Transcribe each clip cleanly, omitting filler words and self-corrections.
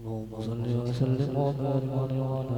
اللهم صل وسلم وبارك عليه وعلى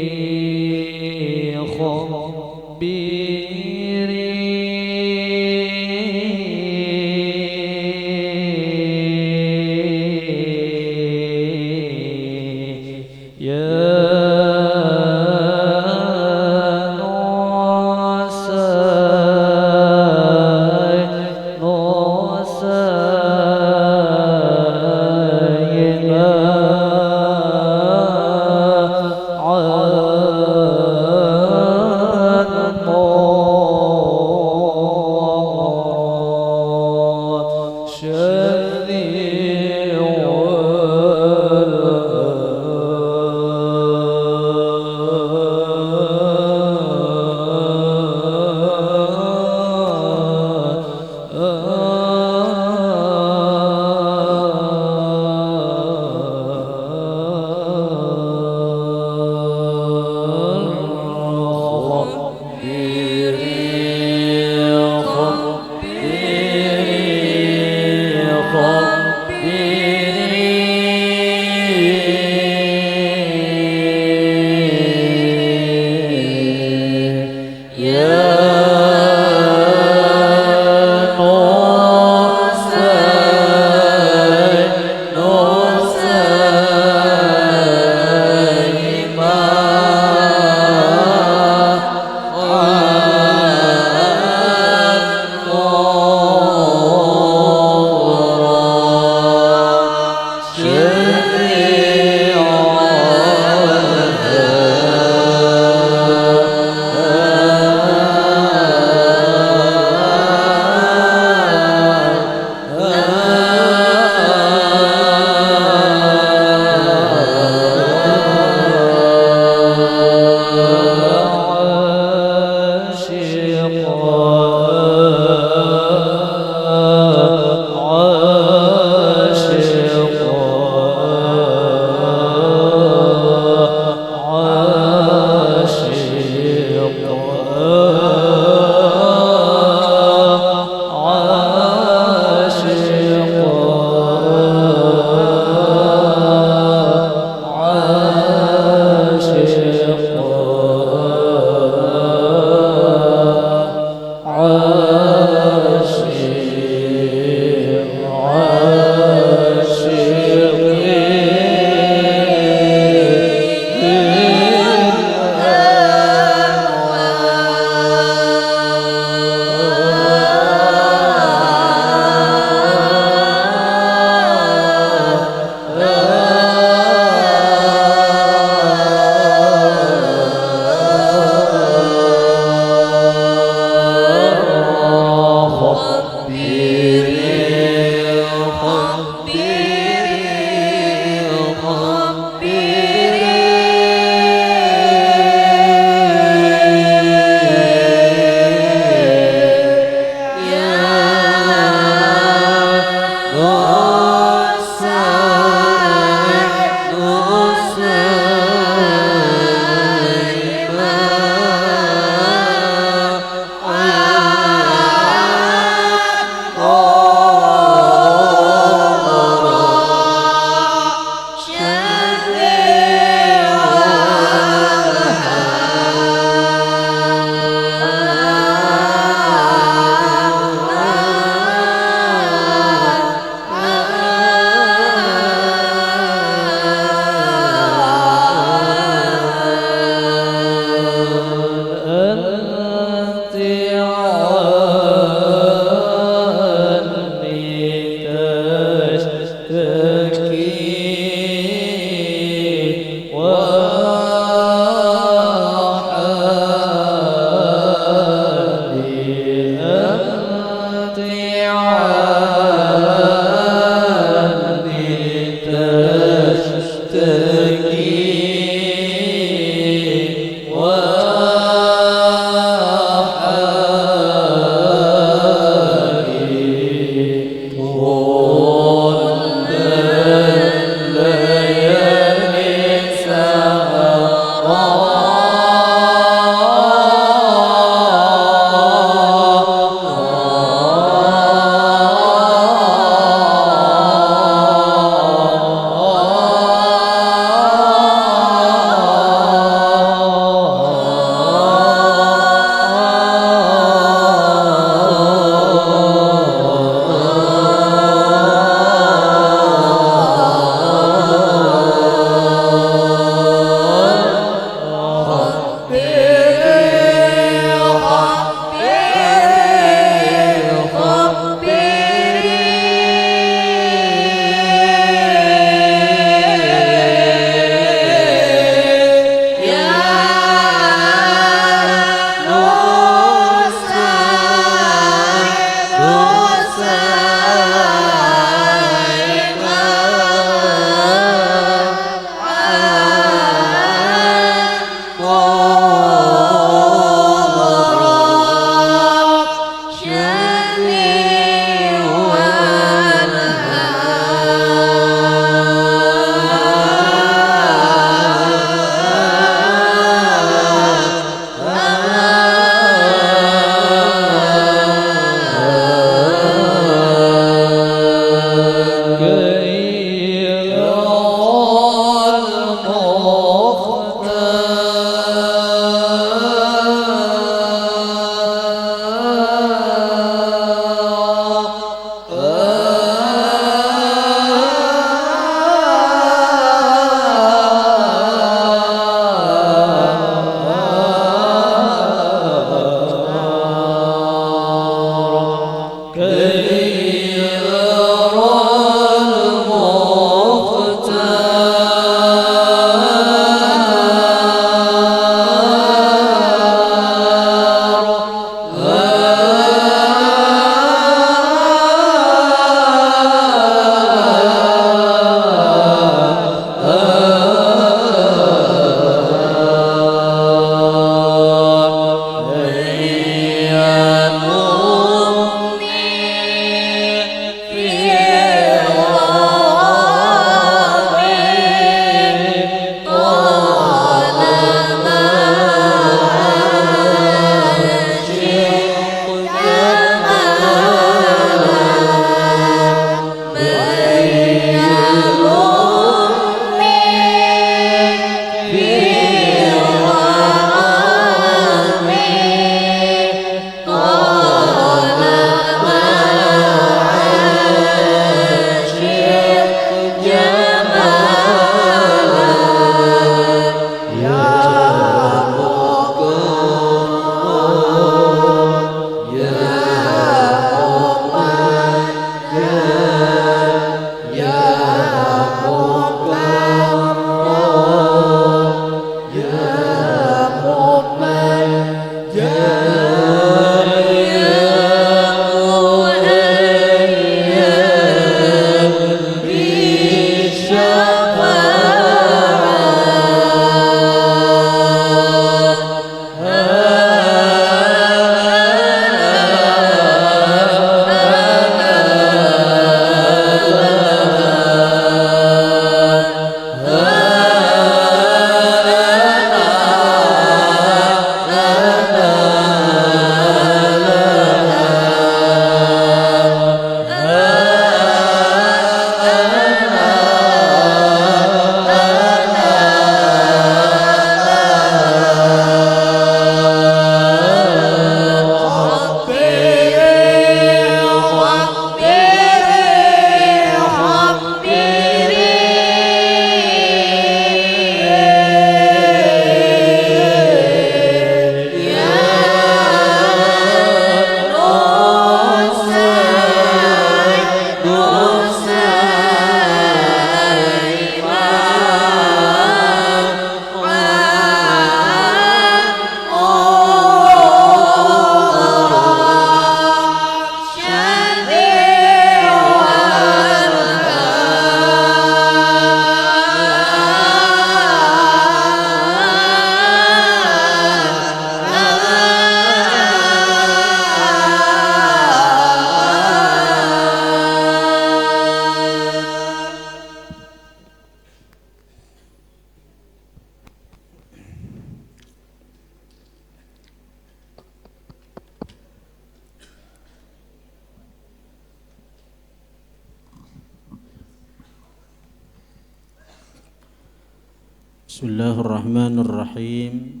Bismillahirrahmanirrahim.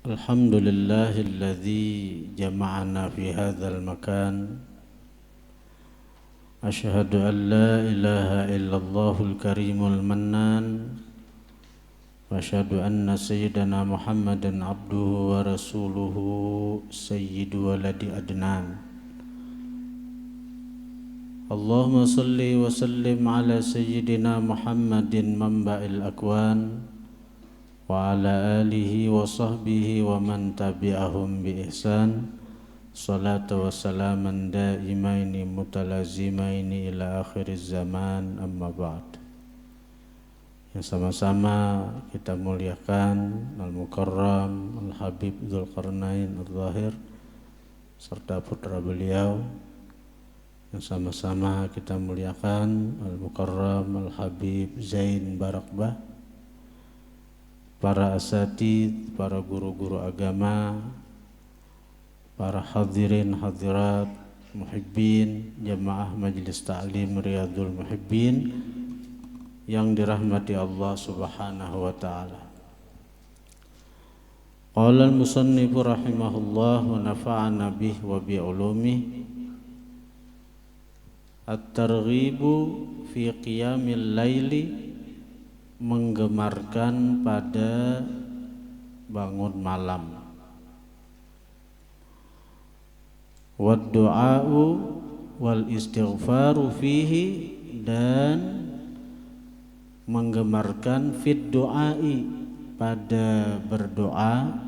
Alhamdulillahilladzi jama'ana fi hadzal makan. Asyhadu an la ilaha illallahul karimul mannan. Wa asyhadu anna sayyidana Muhammadan abduhu wa rasuluhu sayyidu waladi adnan. Allahumma salli wa sallim ala sayyidina Muhammadin manba'il akwan wa ala alihi wa sahbihi wa man tabi'ahum bi ihsan. Salatu wa salaman daimaini mutalazimaini ila akhiriz zaman, amma ba'd. Yang sama-sama kita muliakan Al-Mukarram Al-Habib Dzulqarnain Al-Zahir serta putra beliau. Yang sama-sama kita muliakan Al-Mukarram Al-Habib Zain Barakbah, para asatidz, para guru-guru agama, para hadirin hadirat, muhibbin, jamaah Majelis Ta'lim Riyadhul Muhibbin yang dirahmati Allah Subhanahu wa taala. Qala al-musannifu rahimahullah wa nafa'ana bih wa bi ulumihi. At-targhibu fi qiyamil laili, menggemarkan pada bangun malam. Wad du'a'u wal istighfaru fihi, dan menggemarkan fid du'ai, pada berdoa,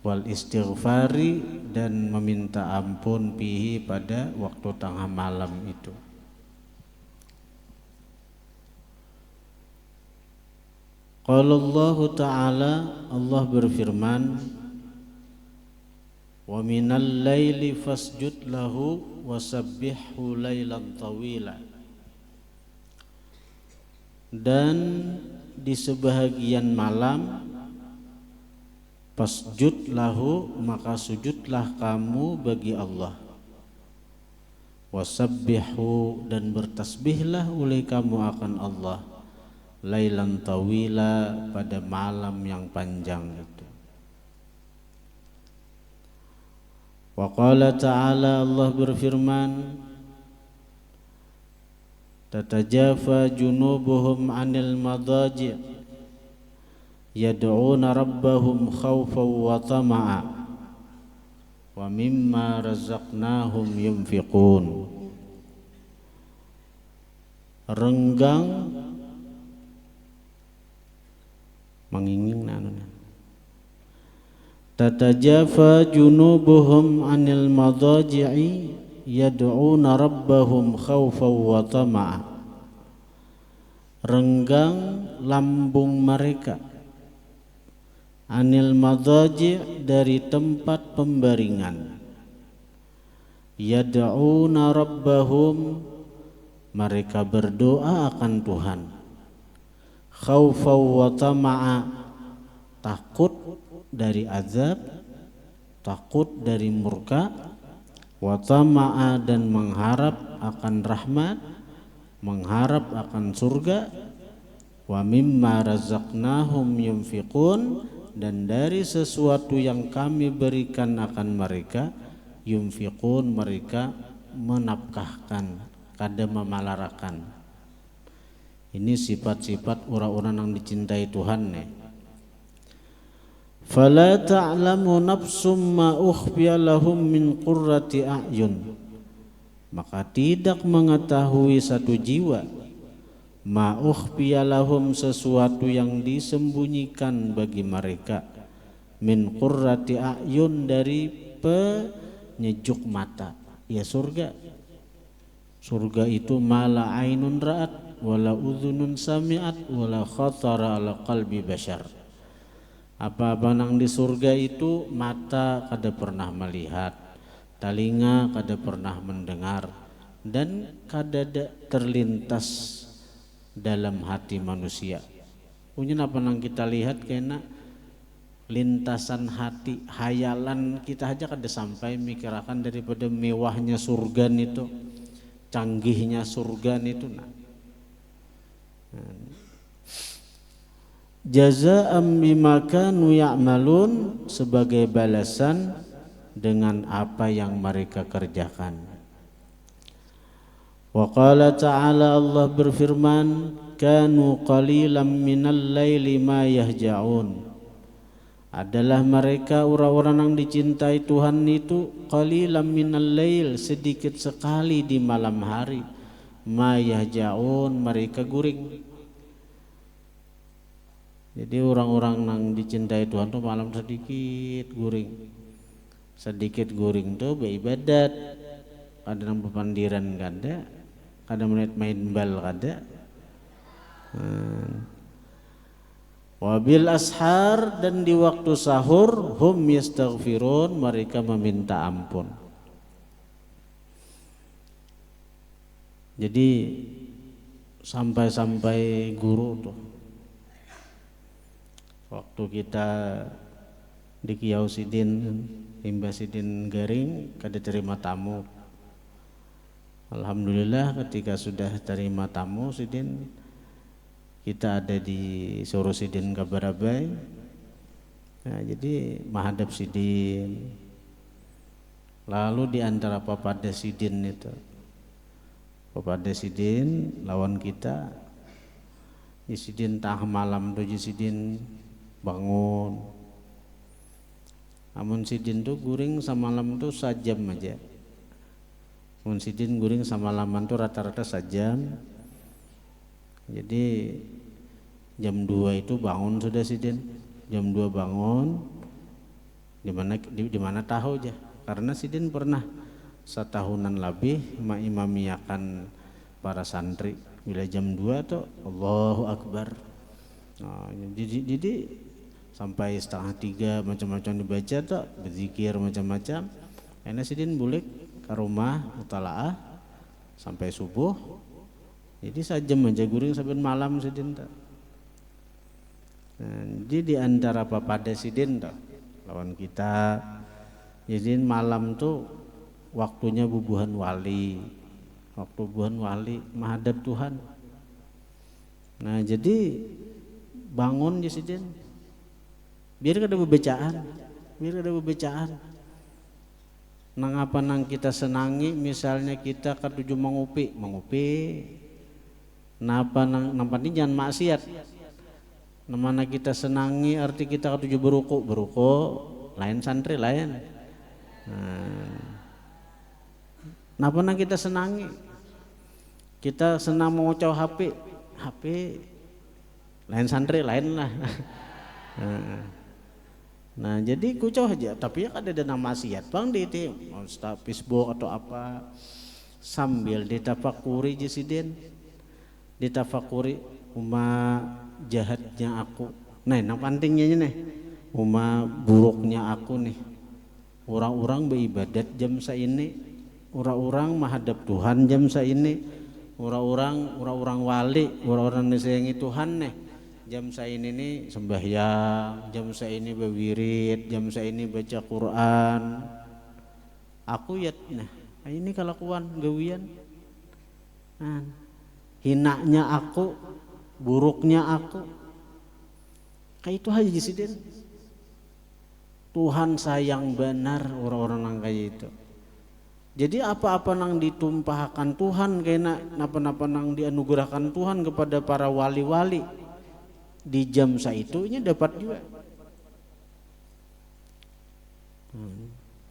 wal istighfari, dan meminta ampun fihi, pada waktu tengah malam itu. Qala Allah Ta'ala, Allah berfirman, wa minal laili fasjud lahu wasabbihhu lailan tawila. Dan di sebahagian malam, fasjud lahu, maka sujudlah kamu bagi Allah. Wasabbihu, dan bertasbihlah oleh kamu akan Allah. Lailan tawila, pada malam yang panjang itu. Wa qala ta'ala, Allah berfirman, tatajafa junubuhum 'anil madaji' yad'una rabbahum khawfan wa tama'a wa mimma razaqnahum yunfiqun. Renggang manginging nanuna. Tatajafa junubuhum 'anil madaji'i yad'una rabbahum khawfan wa tama'a. Renggang lambung mereka, anil madaji', dari tempat pembaringan. Yad'una rabbahum, mereka berdoa akan Tuhan. Khaufan wa tama'a, takut dari azab, takut dari murka. Wa tama'a, dan mengharap akan rahmat, mengharap akan surga. Wa mimma razaqnahum yunfiqun, dan dari sesuatu yang kami berikan akan mereka, yunfiqun, mereka menafkahkan, kada memalarakan. Ini sifat-sifat orang-orang yang dicintai Tuhan nih. Fala ta'lamu nafsum ma ukhfiya lahum min qurrati a'yun, maka tidak mengetahui satu jiwa, ma ukhfiya lahum, sesuatu yang disembunyikan bagi mereka, min qurrati a'yun, dari penyejuk mata, ya surga. Surga itu mala ainun ra'at wala udhunun sami'at wala khatara ala qalbi bashar. Apa-apa nang di surga itu mata kada pernah melihat, telinga kada pernah mendengar, dan kada terlintas dalam hati manusia. Punya apa nang kita lihat kena lintasan hati, hayalan kita aja kada sampai mikirakan daripada mewahnya surga itu, canggihnya surga itu. Nah, Jazaa'an bima kanu ya'malun, sebagai balasan dengan apa yang mereka kerjakan. Wa qala ta'ala, Allah berfirman, kanu qalilan minal laili ma yahja'un. Adalah mereka orang-orang yang dicintai Tuhan itu qalilan minal lail, sedikit sekali di malam hari, ma yahja'un, mereka guring. Jadi orang-orang yang dicintai Tuhan tuh malam sedikit guring tuh beribadat, kadang berpandiran kada, kadang main bal kada. Wabil ashar, dan di waktu sahur, hum yastaghfirun, mereka meminta ampun. Jadi sampai guru tuh, waktu kita di Kiau Sidin, Limbah Sidin Garing, kada terima tamu. Alhamdulillah ketika sudah terima tamu Sidin, kita ada di Soro Sidin Kabarabai. Nah, jadi menghadap Sidin. Lalu di antara Papada Sidin itu, Papada Sidin lawan kita, di Sidin tengah malam tuh Sidin bangun. Amun Sidin tuh guring semalam tuh sajam aja. Amun Sidin guring semalaman tuh rata-rata sajam. Jadi jam 2 itu bangun sudah Sidin. Jam 2 bangun. Di mana tahu aja. Karena Sidin pernah setahunan lebih mengimamiakan para santri. Bila jam 2 tuh Allahu Akbar. Nah, jadi sampai 2:30 macam-macam dibaca tuh, berzikir macam-macam. Enak Sidin bulik ke rumah mutalaah sampai subuh. Jadi sajam aja guring sampai malam Sidin tuh. Nah, jadi di antara Papada Sidin tuh lawan kita, jadi malam tuh waktunya bubuhan wali. Waktu bubuhan wali menghadap Tuhan. Nah, jadi bangun ya Sidin. Biar ada bebecaan. Nang apa nang kita senangi, misalnya kita ketujuh mengupi. Napa nang ini jangan maksiat. Namanya kita senangi, arti kita ketujuh beruku, lain santri lain. Napa nang kita senangi, kita senang mengocau HP, lain santri lain lah. Nah jadi kucoh aja, tapi ya ada dana maksiat bang di itu, Facebook atau apa, sambil ditafakuri Sidin, ditafakuri jahatnya aku, nah pentingnya nih, buruknya aku nih, orang-orang beribadat jam saini, orang-orang menghadap Tuhan jam saini, orang-orang wali, orang-orang disayangi Tuhan nih. Jam saya ini sembahyang, jam saya ini berwirid, jam saya ini baca Quran. Aku ya, nah ini kelakuan gawian. Nah, hinanya aku, buruknya aku. Kayak itu aja Sidin. Tuhan sayang benar orang-orang yang kayak itu. Jadi apa-apa nang ditumpahkan Tuhan, kayak napa-napa nang dianugerahkan Tuhan kepada para wali-wali. Di jam itu ini dapat juga.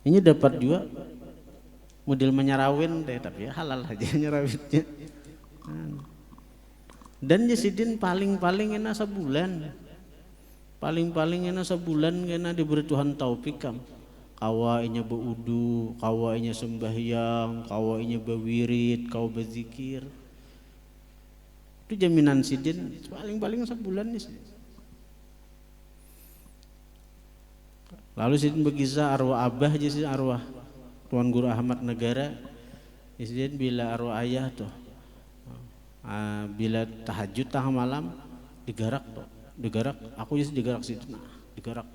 Ini dapat juga model menyarawin deh, tapi ya halal aja nyarawinnya. Dan Sidin paling enak sebulan. Paling enak sebulan karena diberi Tuhan taufik kam. Kawainya berudu, kawainya sembahyang, kawainya berwirid, kau berzikir. Itu jaminan Sidin paling sebulan nih. Lalu Sidin berkisah arwah abah aja sih, arwah Tuan Guru Ahmad Negara. Sidin bila arwah ayah tuh, bila tahajud tengah malam digarak, aku just digarak Sidin, digarak.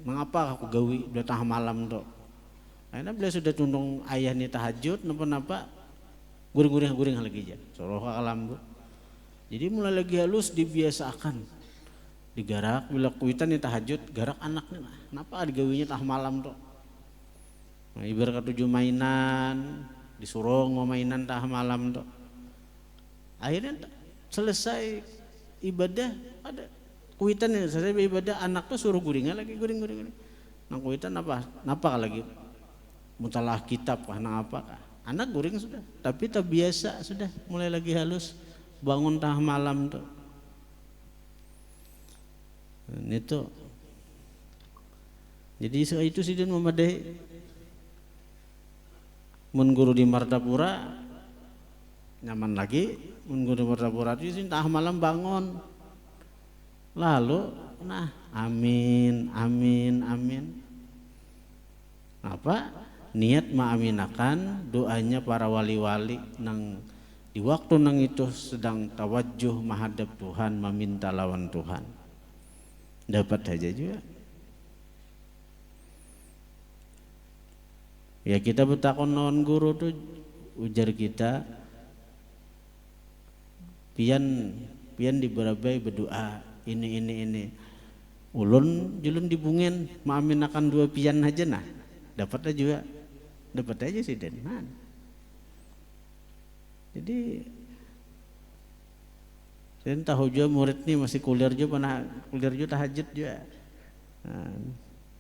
Mengapa aku gawi bila tengah malam tuh? Karena bila sudah tundung ayah nih tahajud, napa guring lagi aja. Soroh alam bu. Jadi mulai lagi halus dibiasakan. Digarak bila kuitan ni tahajud, garak anaknya. Kenapa digawinya tah malam tuh? Nah, ibarat katuju mainan, disuruh mainan tah malam tuh. Akhirnya selesai ibadah ada kuitan ini selesai ibadah anak tuh suruh guringan lagi guring. Nang kuitan napa lagi mutalah kitab kah nang apa kah? Anak guring sudah, tapi tak biasa sudah mulai lagi halus bangun tengah malam tuh. Ini tuh. Jadi itu sih dan memadai. Mun guru di Martapura nyaman lagi, mun guru di Martapura itu sih tengah malam bangun. Lalu nah amin. Apa? Niat mengaminakan doanya para wali-wali nang di waktu nang itu sedang tawajjuh menghadap Tuhan, meminta lawan Tuhan. Dapat aja juga. Ya kita bertakon non guru tuh ujar kita pian diberabai berdoa ini. Ulun julun dibungen mengaminakan 2 pian aja nah. Dapat aja sih Den. Nah. Jadi saya tahu juga murid nih masih kuliah juga tahajud juga. Nah,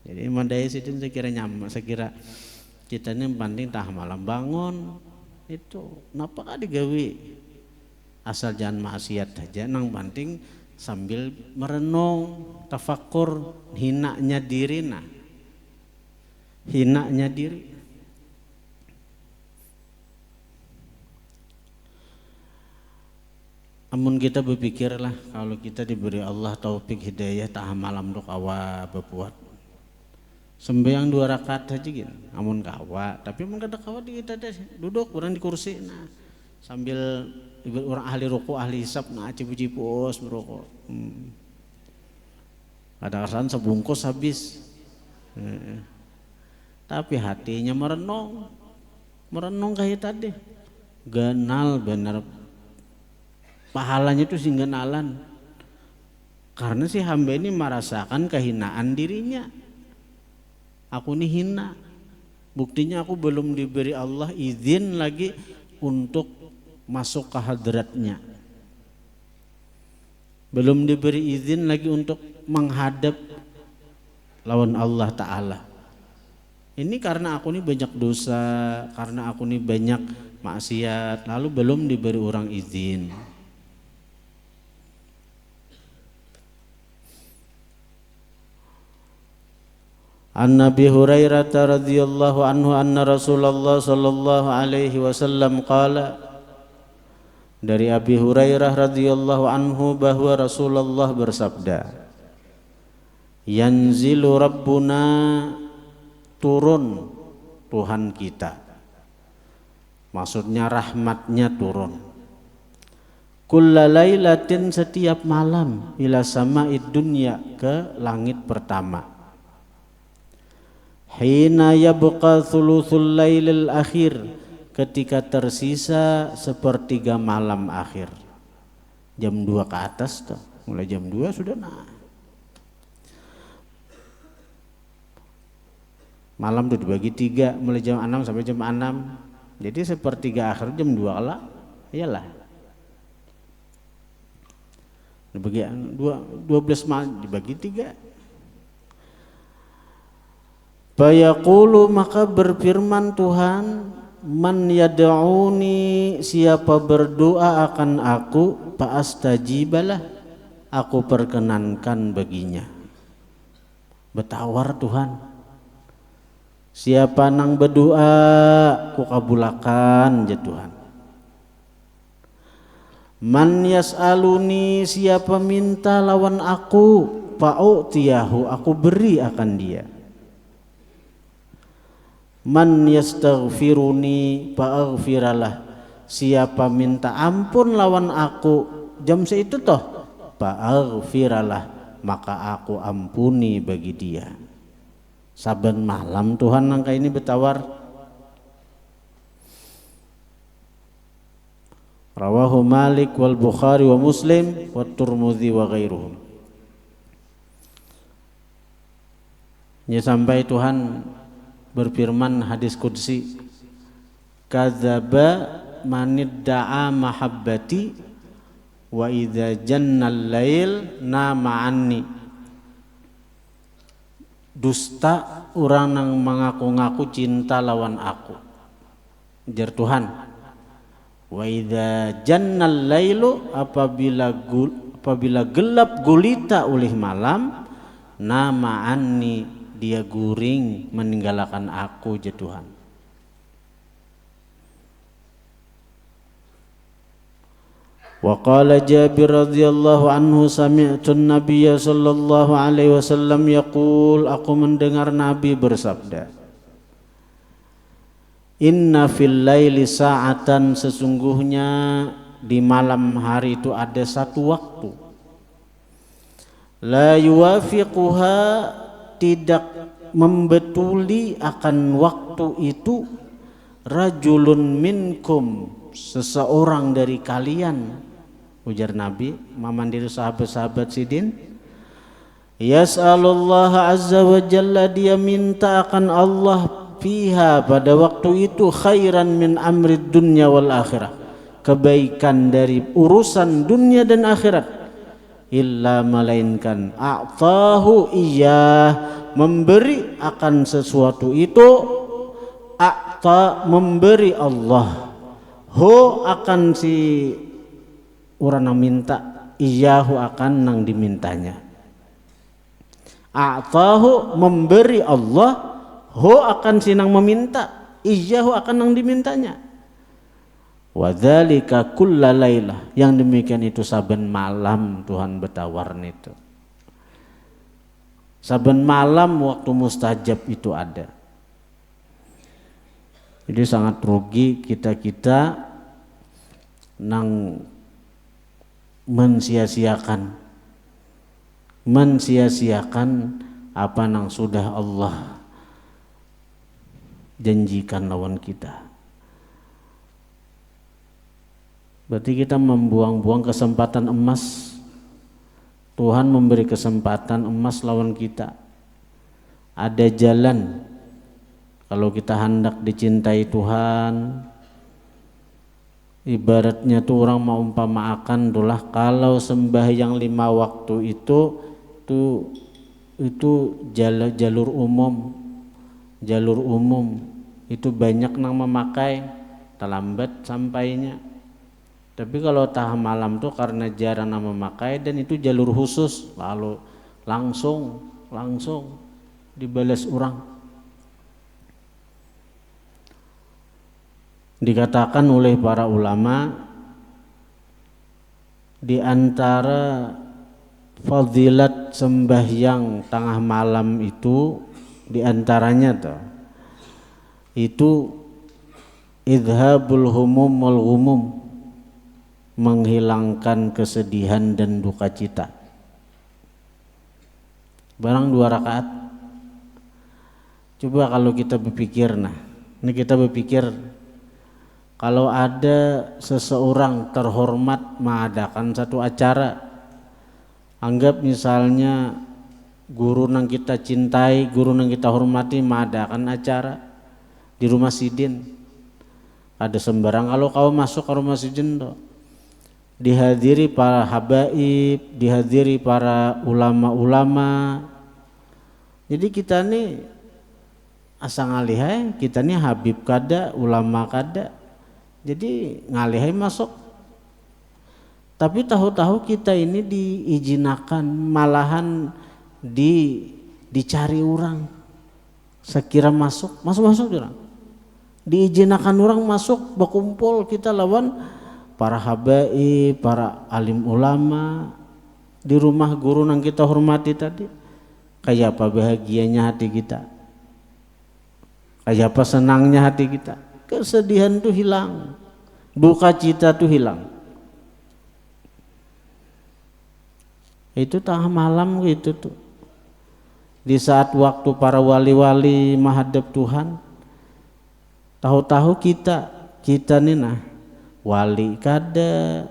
jadi mandai sih Den saya kira nyaman, saya kira kita ini penting tah malam bangun itu kenapa kan digawi asal jangan maksiat aja nang penting sambil merenung tafakur hinanya diri Amun kita berpikirlah kalau kita diberi Allah taufik hidayah tah malam dok awa berbuat sembahyang 2 rakaat aja gitu amun kawa tapi amun kada kawa kita duduk orang di kursi nah sambil orang ahli ruku ahli hisab nah cipus merokok ada kesan sebungkus habis tapi hatinya merenung kayak tadi genal bener pahalanya itu sih genalan karena si hamba ini merasakan kehinaan dirinya. Aku ini hina, buktinya aku belum diberi Allah izin lagi untuk masuk ke hadratnya, belum diberi izin lagi untuk menghadap lawan Allah Ta'ala. Ini karena aku ini banyak dosa, karena aku ini banyak maksiat, lalu belum diberi orang izin. An Nabi Hurairah radhiyallahu anhu anna Rasulullah sallallahu alaihi wasallam qala, dari Abi Hurairah radhiyallahu anhu bahwa Rasulullah bersabda, yanzilu rabbuna, turun Tuhan kita, maksudnya rahmatnya turun, kulla lailatin, setiap malam, ila sama'id dunya, ke langit pertama, hina yabqa thuluthul lailil akhir, ketika tersisa 1/3 malam akhir, jam 2 ke atas tuh, mulai jam 2 sudah malam tuh dibagi 3, mulai jam 6 sampai jam 6, jadi 1/3 akhir jam 2 lah, iyalah dibagi 12 malam dibagi 3. Fayaqulu, maka berfirman Tuhan, man yad'uni, siapa berdoa akan aku, fa'astajibalah, aku perkenankan baginya. Betawar Tuhan, siapa nang berdoa ku kabulakan ya Tuhan. Man yas'aluni, siapa minta lawan aku, fa'utiyahu, aku beri akan dia. Man yastaghfiruni fa'aghfiralah, siapa minta ampun lawan aku jam seitu toh, fa'aghfiralah, maka aku ampuni bagi dia. Saben malam Tuhan nangka ini bertawar. Rawahu Malik wal Bukhari wa Muslim wa Tirmidzi wa ghairuhum. Ya, sampai Tuhan berfirman hadis qudsi, kadzaba manidda'a mahabbati wa idza jannal lail nama anni. Dusta orang yang mengaku-ngaku cinta lawan aku, jar Tuhan. Wa idza jannal lailu, apabila gelap gulita oleh malam, nama anni, dia guring meninggalkan aku, jar Tuhan. Wa qala Jabir radhiyallahu anhu, sami'tu an-nabiyya sallallahu alaihi wasallam yaqul, aku mendengar Nabi bersabda, inna fil laili sa'atan, sesungguhnya di malam hari itu ada satu waktu, la yuwafiquha, tidak membetuli akan waktu itu, rajulun minkum, seseorang dari kalian, ujar Nabi memandiri sahabat-sahabat sidin, yas'alullah azza wa jalla, dia minta akan Allah, fiha, pada waktu itu, khairan min amrid dunya wal akhirah, kebaikan dari urusan dunia dan akhirat, illa melainkan a'tahu iyah, memberi akan sesuatu itu, a'ta, memberi Allah, ho, akan si orang yang minta, iyahu, akan nang dimintanya. A'tahu, memberi Allah, ho, akan si nang meminta, iyahu, akan nang dimintanya. Wa dzalika kulla lailah, yang demikian itu saben malam Tuhan bertawar itu. Saben malam waktu mustajab itu ada. Jadi sangat rugi kita nang mensia-siakan apa nang sudah Allah janjikan lawan kita. Berarti kita membuang-buang kesempatan emas. Tuhan memberi kesempatan emas lawan kita. Ada jalan kalau kita hendak dicintai Tuhan. Ibaratnya tuh orang mau umpamakan tulah, kalau sembahyang 5 waktu itu jalur umum itu banyak nang memakai, terlambat sampainya. Tapi kalau tah malam tuh karena jarang nang memakai dan itu jalur khusus, lalu langsung dibalas orang. Dikatakan oleh para ulama, di antara fadilat sembahyang tengah malam itu, di antaranya itu idhabul humum wal ghumum, menghilangkan kesedihan dan duka cita. Barang 2 rakaat. Coba kalau kita berpikir, ini kita berpikir, kalau ada seseorang terhormat mengadakan satu acara, anggap misalnya guru yang kita cintai, guru yang kita hormati mengadakan acara di rumah sidin, ada sembarang, kalau kau masuk ke rumah sidin tuh, dihadiri para habaib, dihadiri para ulama-ulama. Jadi kita nih asal ngalihai, kita nih habib kada, ulama kada. Jadi ngalihai masuk. Tapi tahu-tahu kita ini diizinakan, malahan dicari orang. Sekira masuk orang. Diizinakan orang masuk, berkumpul kita lawan para habaib, para alim ulama di rumah guru yang kita hormati tadi. Kayak apa bahagianya hati kita, kayak apa senangnya hati kita. Kesedihan itu hilang, duka cita itu hilang. Itu tengah malam gitu tuh, di saat waktu para wali-wali menghadap Tuhan. Tahu-tahu kita nih wali kada,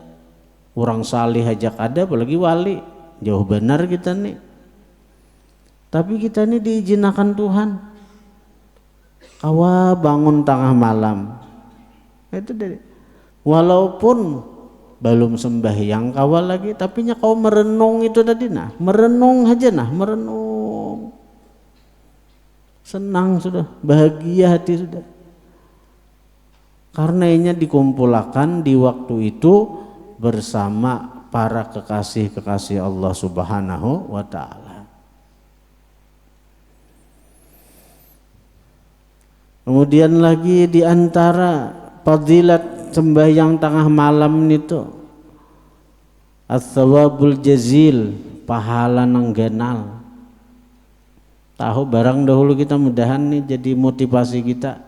orang salih aja kada, apalagi wali. Jauh benar kita nih. Tapi kita ini diizinkan Tuhan. Kawa bangun tengah malam. Itu dari walaupun belum sembahyang kawa lagi, tapi kau merenung itu tadi nah, merenung aja nah, merenung. Senang sudah, bahagia hati sudah. Karenanya dikumpulkan di waktu itu bersama para kekasih-kekasih Allah Subhanahu wa ta'ala. Kemudian lagi di antara fadilat sembahyang tengah malam itu as-sawabul jazil, pahala nang genal. Tahu barang dahulu kita mudahan nih jadi motivasi kita.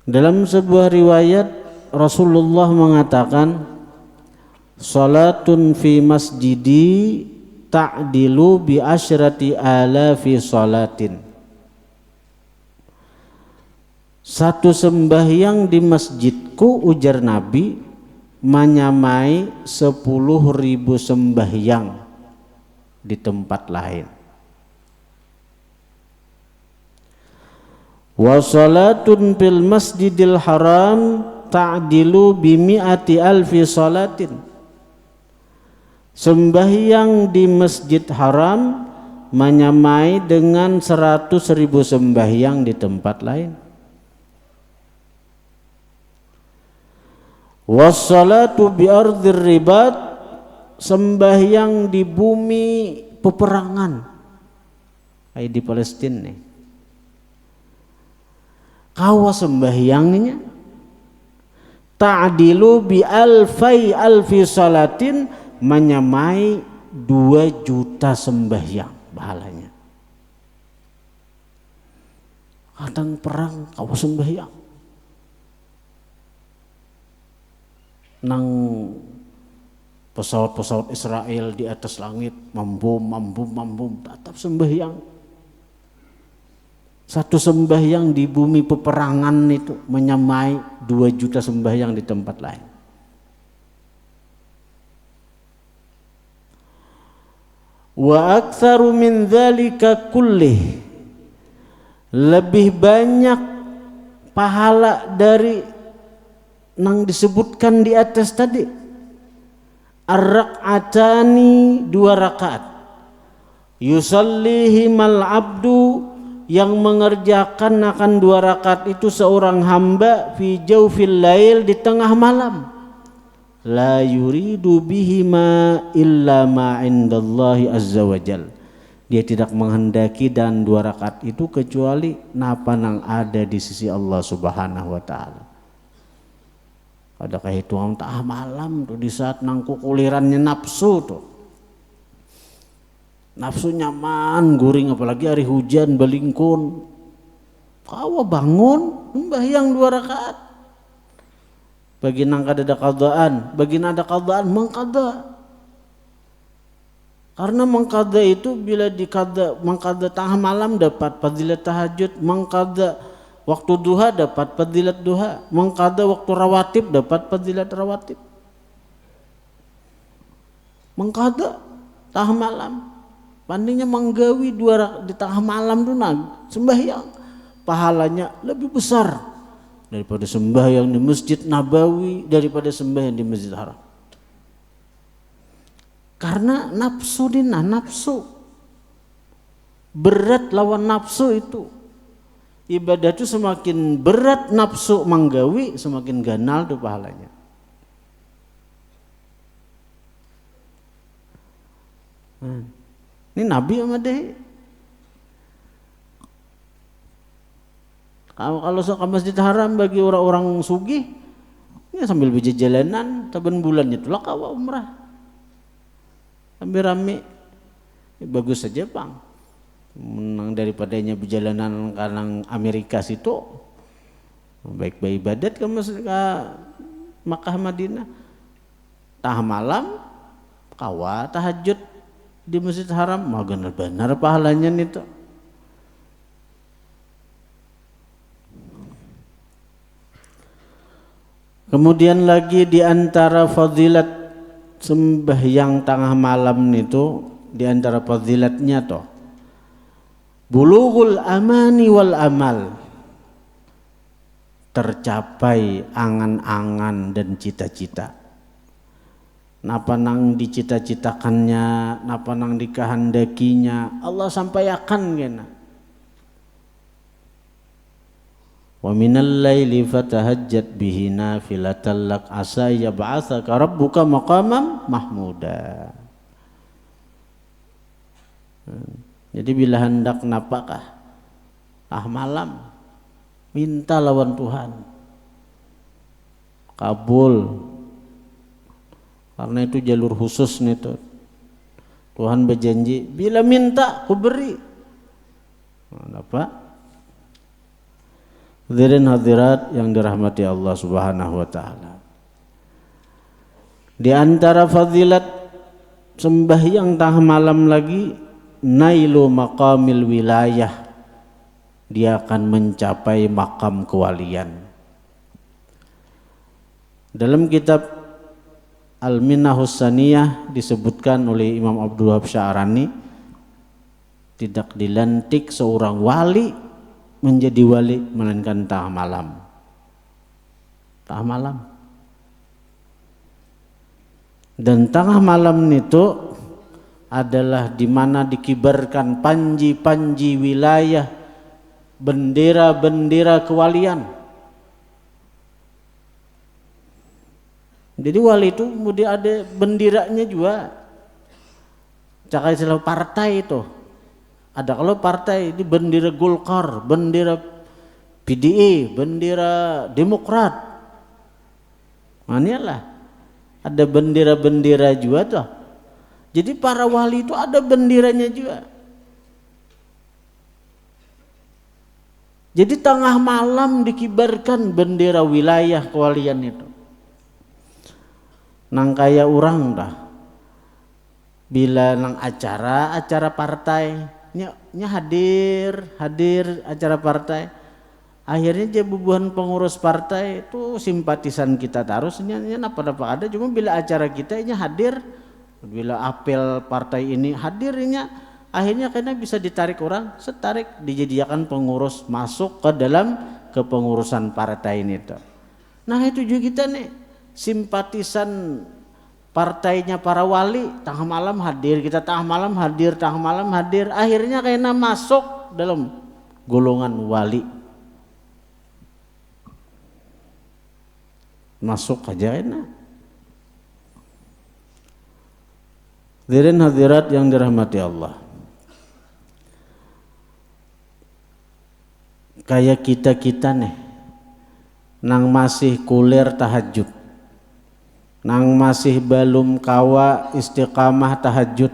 Dalam sebuah riwayat Rasulullah mengatakan, salatun fi masjidi ta'dilu bi asyrati alafi salatin. Satu sembahyang di masjidku, ujar Nabi, menyamai 10.000 sembahyang di tempat lain. Wa salatun fil masjidil haram ta'dilu bi mi'ati alfi salatin. Sembahyang di masjid haram menyamai dengan 100.000 sembahyang di tempat lain. Wassalatu bi ardhir ribat, sembahyang di bumi peperangan, kayak di Palestina nih. Kawa sembahyangnya ta'dilu bi alfi salatin, menyamai 2 juta sembahyang pahalanya. Kadang perang kau sembahyang nang pesawat-pesawat Israel di atas langit membom tetap sembahyang. Satu sembahyang di bumi peperangan itu menyamai 2 juta sembahyang di tempat lain. Wa aktsaru min dzalika kullih, lebih banyak pahala dari yang disebutkan di atas tadi. Ar-rak'atani, 2 rakaat. Yusallihimal abdu, yang mengerjakan akan 2 rakaat itu seorang hamba fi jawfil lail, di tengah malam. La yuridu bihima illa ma indallahi azza wajal. Dia tidak menghendaki dan 2 rakaat itu kecuali napa nang ada di sisi Allah Subhanahu wa taala. Ada kehitungan tengah malam tuh, di saat nang kukulirannya nafsu tuh. Nafsu nyaman guring, apalagi hari hujan balingkun. Kawa bangun sembahyang 2 rakaat. Bagi nang kada ada qadaan, bagi nang ada qadaan mengqada. Karena mengqada itu bila dikada, mengqada tengah malam dapat fadilat tahajud, mengqada waktu duha dapat fadilat duha, mengqada waktu rawatib dapat fadilat rawatib. Mengqada tengah malam, bandingnya menggawi 2 rakaat di tengah malam tuh sembahyang, pahalanya lebih besar daripada sembahyang di Masjid Nabawi, daripada sembahyang di Masjid Haram. Karena nafsu dinah, nafsu berat lawan nafsu itu. Ibadah itu semakin berat nafsu menggawi, semakin ganal tuh pahalanya. Ini Nabi sama deh. Kalau ke Masjid Haram bagi orang-orang sugih, ya sambil berjalanan, taban bulannya itulah kawa umrah. Sambil rame, ya bagus saja bang. Menang daripadanya perjalanan ke Amerika situ, baik ibadat ke Makkah Madinah, tah malam, kawa tahajud di Masjid Haram, mah benar pahalanya itu. Kemudian lagi di antara fadilat sembahyang tengah malam itu, di antara fadilatnya toh bulughul amani wal amal, tercapai angan-angan dan cita-cita. Napa nang dicita-citakannya, napa nang dikehendakinya, Allah sampaikan kena. Wa minal laili fatahajjat bihi nafilatan lak asa yab'atsaka rabbuka maqamam mahmuda. Jadi bila hendak napakah malam, minta lawan Tuhan, kabul. Karena itu jalur khusus nih tuh. Tuhan berjanji bila minta ku beri. Apa? Hadirin hadirat yang dirahmati Allah Subhanahu wa taala. Di antara fadilat sembahyang tengah malam lagi, nailu maqamil wilayah. Dia akan mencapai makam kewalian. Dalam kitab Al-Minnahus Saniyah disebutkan oleh Imam Abdul Wahab Sya'rani, tidak dilantik seorang wali menjadi wali melainkan tengah malam. Tengah malam. Dan tengah malam itu adalah di mana dikibarkan panji-panji wilayah, bendera-bendera kewalian. Jadi wali itu kemudian ada benderanya juga. Cakai selalu partai itu. Ada kalau partai di bendera Golkar, bendera PDI, bendera Demokrat. Manialah. Ada bendera-bendera juga tuh. Jadi para wali itu ada benderanya juga. Jadi tengah malam dikibarkan bendera wilayah kewalian itu. Nang kaya orang dah. Bila nang acara partai nya hadir acara partai, akhirnya dia bubuhan pengurus partai itu simpatisan kita terusnya apa ada, cuma bila acara kita nya hadir, bila apel partai ini hadirnya, akhirnya karena bisa ditarik orang, setarik dijadikan pengurus masuk ke dalam kepengurusan partai ini tuh. Nah itu juga kita nih simpatisan partainya para wali, tengah malam hadir, kita tengah malam hadir, akhirnya kayaknya masuk dalam golongan wali. Masuk aja kayaknya. Hadirin hadirat yang dirahmati Allah. Kayak kita nih, nang masih kuliah tahajud, nang masih belum kawa istiqamah tahajud,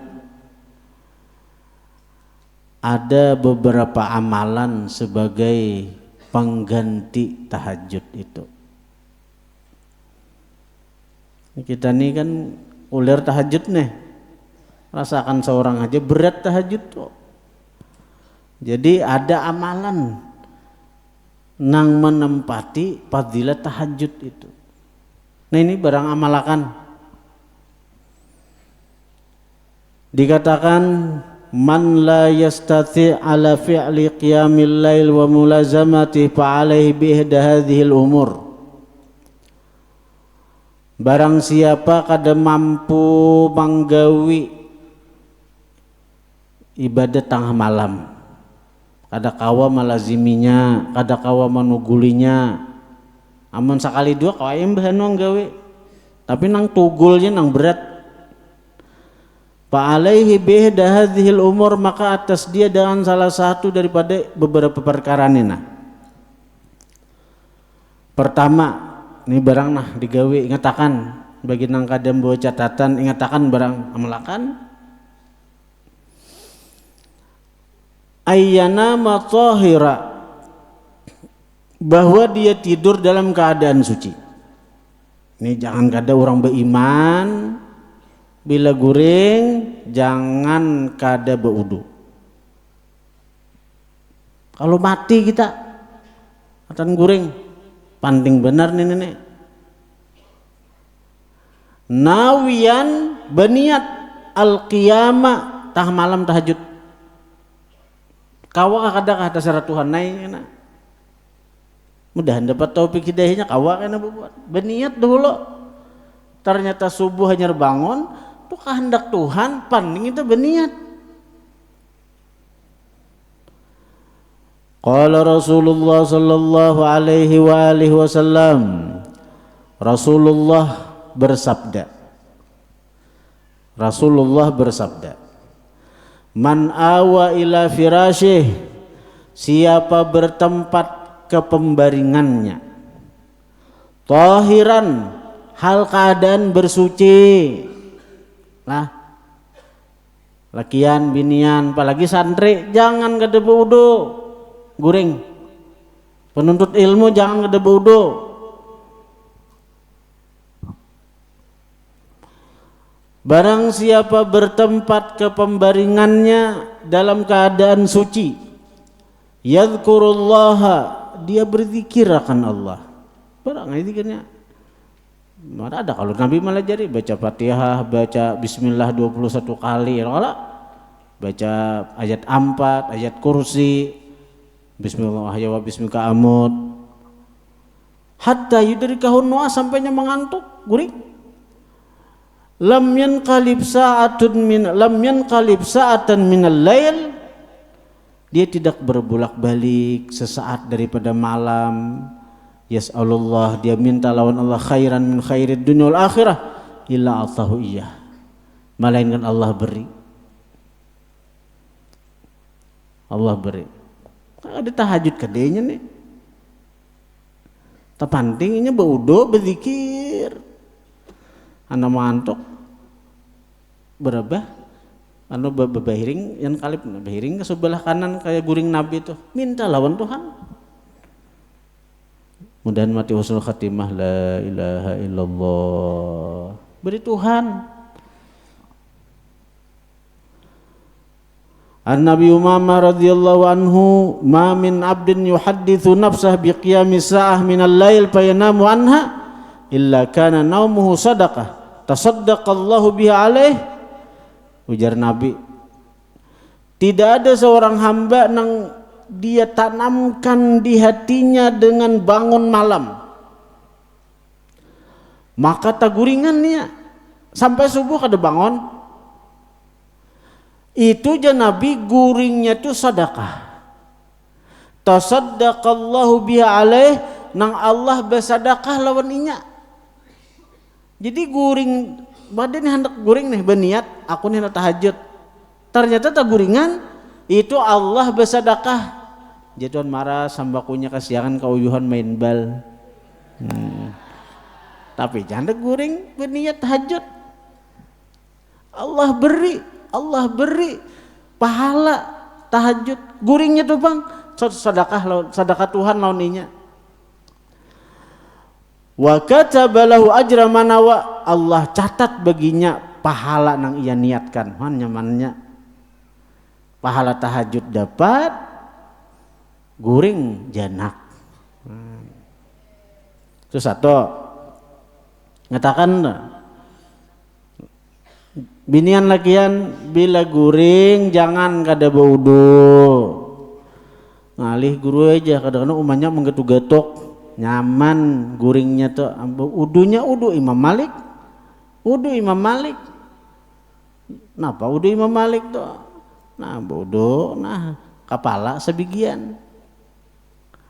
ada beberapa amalan sebagai pengganti tahajud itu. Kita nih kan ulir tahajud nih, rasakan seorang aja berat tahajud tuh. Jadi ada amalan nang menempati fadilah tahajud itu. Nah ini barang amalakan. Dikatakan man la yastati ala fi'li qiyamil lail wa mulazamati fa alaihi bi ihda hadhil umur. Barang siapa kada mampu manggawi ibadat tengah malam, kada kawa malaziminya, kada kawa manugulinya, amun sekali dua kawa embahan gawe, tapi nang tugulnya nang berat. Fa alaihi bi ihda hadhil umur, maka atas dia dengan salah satu daripada beberapa perkara nina. Pertama, ini barang nah digawe, ingatakan bagi nang kadang bawa catatan, ingatakan barang amalakan ayyana matahira, bahwa dia tidur dalam keadaan suci. Ini jangan kada orang beriman bila guring, jangan kada berwudu. Kalau mati kita akan guring, panding benar nih nenek. nawiyan berniat al-qiyama tah malam tahajud. Kawa kada kata syarat Tuhan naik na. Mudahan dapat taufik hidayahnya kawa kana buat. Berniat dulu. Ternyata subuh hanya bangun, tuh kehendak Tuhan, panding itu berniat. Qala Rasulullah sallallahu alaihi wa alihi wasallam. Rasulullah bersabda. Man awa ila firasyih, siapa bertempat ke pembaringannya, tahiran, hal keadaan bersuci. Lah, lakian binian, apalagi santri jangan kada wudu. Guring. Penuntut ilmu jangan kada wudu. Barang siapa bertempat ke pembaringannya dalam keadaan suci, yadhkurullaha, dia berzikir akan Allah. Barang zikirnya mana ada kalau Nabi malah jadi baca Fatihah, baca Bismillah 21 kali, baca ayat 4, ayat kursi, Bismillah wa bismika amut, hatta yudrikahun nu'a, sampainya mengantuk, guring. Lam yanqalib sa'atan minal lail, dia tidak berbulak-balik sesaat daripada malam. Yas'alullah, dia minta lawan Allah khairan min khairid dunya wal akhirah illa atahu iyah, melainkan Allah beri. Allah beri. Ada tahajud kadenya nih. Tapantingnya baudo berzikir. Anda mantok berapa? Anu bebahiring yang kalip bebahiring ke sebelah kanan kayak guring Nabi itu. Minta lawan Tuhan. Mudahan mati husnul khatimah, la ilaha illallah. Beri Tuhan. An-Nabi Umamah radhiyallahu anhu, ma min abdin yuhaddithu nafsah biqiyami sa'ah minal lail fayanamu anha illa kana naumuhu sadaqah tasaddaqallahu biha alaih. Ujar Nabi, tidak ada seorang hamba yang dia tanamkan di hatinya dengan bangun malam, maka taguringannya sampai subuh kada bangun, itu aja Nabi guringnya itu sedekah. Tasaddaqallahu biha alaih, nang Allah bersedekah lawan inya. Jadi guring badan hendak guring nih berniat aku nih tahajud. Ternyata tak guringan itu Allah bersedekah. Jatuhan marah sambakunya kasihangan kauyuhan main bal. Tapi jangan guring berniat tahajud. Allah beri pahala tahajud. Guringnya tuh bang sedekah Tuhan launinya. Wa kataba lahu ajra manawa, Allah catat baginya pahala nang ia niatkan. Mannya pahala tahajud dapat, guring janak. Itu satu. Ngatakan binian lakian bila guring jangan kada baudu. Ngalih guru aja kadang-kadang umahnya menggetuk-getuk nyaman guringnya tuh. Udunya udu Imam Malik. Napa udu Imam Malik tuh? Nah bodoh, nah kepala sebagian.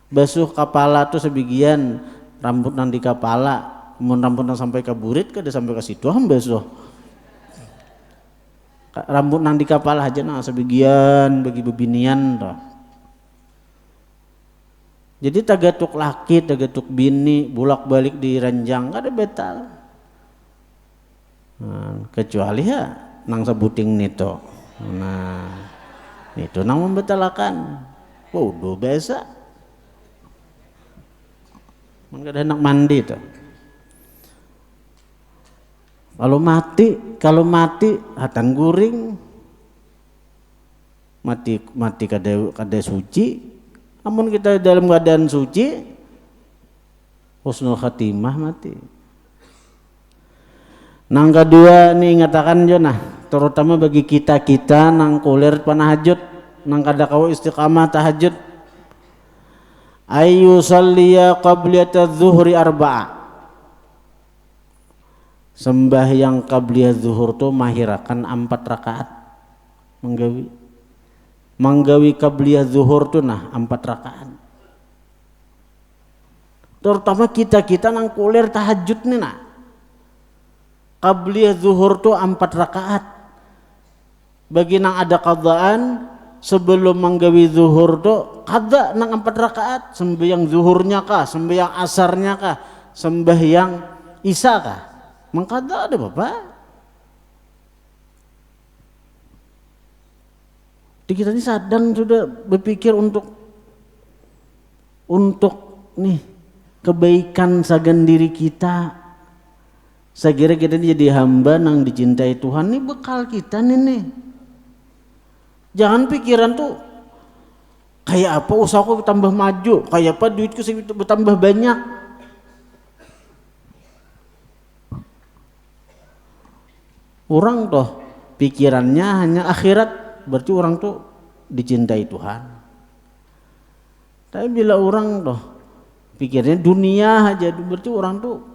Basuh kepala tuh sebagian, rambut nang di kepala, mun rambut nang sampai ke burit kada sampai ke situ basuh. Rambut nang di kepala aja nah sebagian bagi bebinian toh. Jadi tagatuk laki, tagatuk bini, bolak-balik di ranjang kada betal. Nah, kecuali ya nang sebuting nito. Nah, itu nang membetalakan. Wudu biasa. Man kada hendak mandi tuh. Kalau mati hatan guring. Mati kada suci. Namun kita dalam keadaan suci, husnul khatimah mati. Nang kedua nih ngatakan jo nah, terutama bagi kita nang kulir panahajud, nang kada kau istiqamah tahajud. Ayu salliya qabliyata dzuhri arba'a. Sembahyang qabliyah zuhur tu mahirakan 4 rakaat. Manggawi qabliyah zuhur tu nah 4 rakaat. Terutama kita nang kulir tahajud nih nah. Qabliyah zuhur tu 4 rakaat. Bagi nang ada qadaan sebelum manggawi zuhur tu qada nang 4 rakaat, sembahyang zuhurnya kah, sembahyang asarnya kah, sembahyang isya kah, mangkada ada Bapak. Di kita ini sedang sudah berpikir untuk nih kebaikan sagan diri kita. Saya kira kita ini jadi hamba nang dicintai Tuhan, ini bekal kita nih. Jangan pikiran tuh kayak apa usahaku bertambah maju, kayak apa duitku bertambah banyak. Orang toh pikirannya hanya akhirat, berarti orang tuh dicintai Tuhan. Tapi bila orang toh pikirnya dunia aja, berarti orang tuh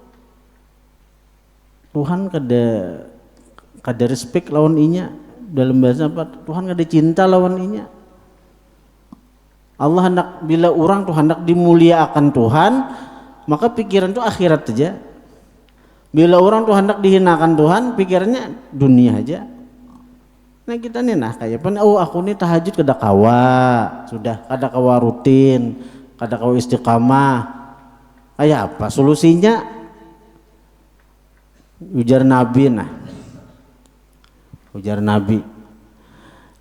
Tuhan kada respect lawan inya. Dalam bahasa apa? Tuhan kada cinta lawan inya. Allah hendak bila orang tuh hendak dimuliakan Tuhan, maka pikiran tuh akhirat aja. Bila orang tuh hendak dihinakan Tuhan, pikirannya dunia aja. Nah kita nih nah kayak apa? Oh aku nih tahajud kada kawa, sudah kada kawa rutin, kada kawa istiqamah. Kayak apa solusinya? Ujar Nabi nah. Ujar Nabi,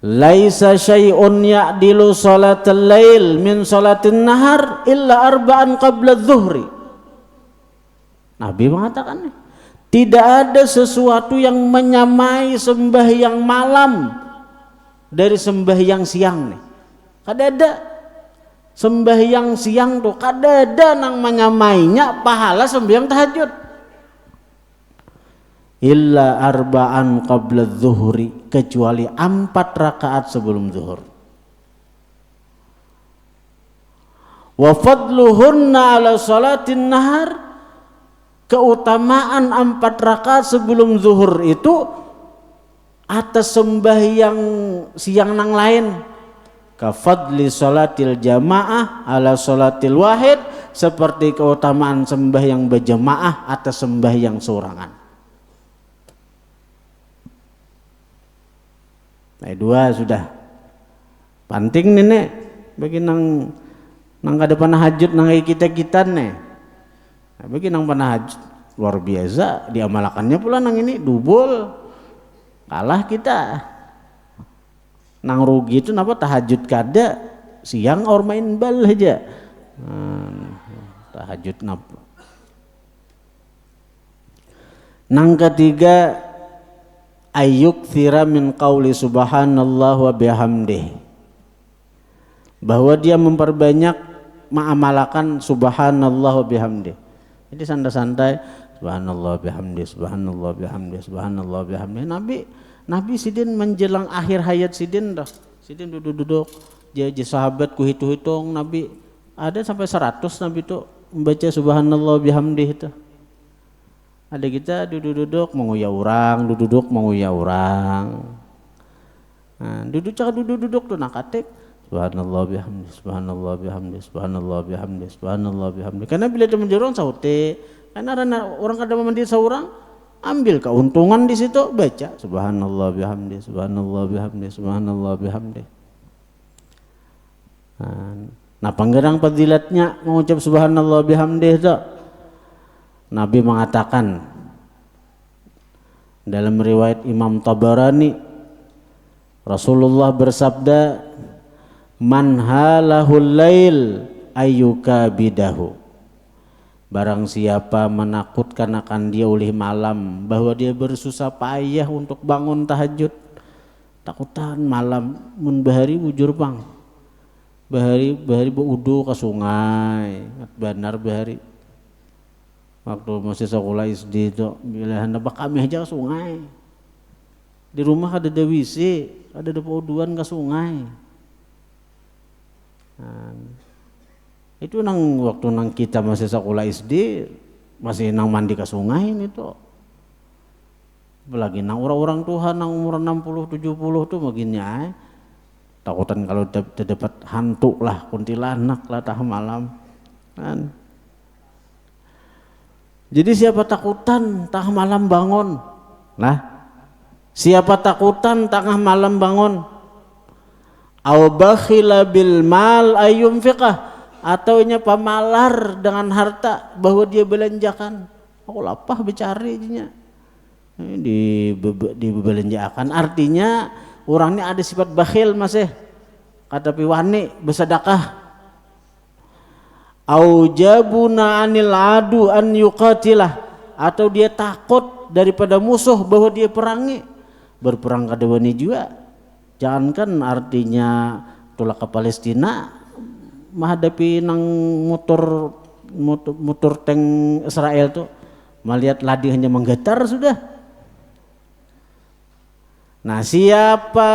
laisa syai'un ya'dilu salatal lail min salatin nahar illa arba'an qabla dzuhri. Nabi mengatakan tidak ada sesuatu yang menyamai sembahyang malam dari sembahyang siang nih. Kada ada sembahyang siang tuh kada ada nang menyamainya pahala sembahyang tahajud. Illa arba'an qabla dzuhri, kecuali 4 rakaat sebelum zuhur. Wa fadluhunna ala salatin nahar, keutamaan 4 rakaat sebelum zuhur itu atas sembahyang siang nang lain. Ka fadli salatil jamaah ala salatil wahid, seperti keutamaan sembahyang berjamaah atas sembahyang seorangan. Nah, 2 sudah penting nih bagi nang kada panahajud nang kita nih. Nah, bagi nang panahajud luar biasa diamalkannya pula nang ini double kalah kita. Nang rugi itu napa tahajud kada siang or main bal aja. Tahajud napa. Nang ketiga ayyukthira min qauli subhanallah wa bihamdih, bahwa dia memperbanyak mengamalkan subhanallah wa bihamdih. Jadi santai-santai subhanallah bihamdih, subhanallah bihamdih, subhanallah bihamdih. Nabi sidin menjelang akhir hayat sidin dah. Sidin duduk-duduk jadi sahabat ku hitung-hitung Nabi ada sampai 100 Nabi itu membaca subhanallah bihamdih itu. Ada kita duduk-duduk menguya orang, duduk-duduk menguya orang. Nah, duduk tuh nak katik subhanallah bihamdi, subhanallah bihamdi, subhanallah bihamdi, subhanallah bihamdi. Karena bila teman jorong saute, karena orang kada mandi seorang, ambil keuntungan di situ baca subhanallah bihamdi, subhanallah bihamdi, subhanallah bihamdi. Nah, panggerang fadilatnya mengucap subhanallah bihamdi itu. Nabi mengatakan dalam riwayat Imam Tabarani, Rasulullah bersabda, man halahul lail ayyuka bidahu, barang siapa menakutkan akan dia oleh malam, bahwa dia bersusah payah untuk bangun tahajud, takutan malam mun bahari bujur pang bahari beudu ke sungai benar bahari. Waktu masih sekolah SD itu pilihan apa kami aja ke sungai. Di rumah ada WC, ada pauduan ke sungai. Nah, itu waktu kita masih sekolah SD masih mandi ke sungai ini tuh. Apalagi orang-orang Tuhan umur 60 70 tuh begini takutan kalau dapat hantu lah, kuntilanak lah tah malam kan. Jadi siapa takutan tengah malam bangun? Nah, siapa takutan tengah malam bangun? Aw bakhila bil mal ayyunfiqah, atau nya pamalar dengan harta bahwa dia belanjakan. Aku lapah becari nya. Dibelanjakan artinya orangnya ada sifat bakhil masih. Kata piwani bersedekah. Aujabuna anil adu an yuqatilah, atau dia takut daripada musuh bahwa dia perangi. Berperang kadewani juga. Jangankan artinya tulak ke Palestina menghadapi nang motor tank Israel tuh melihat ladi hanya menggetar sudah. Nah, siapa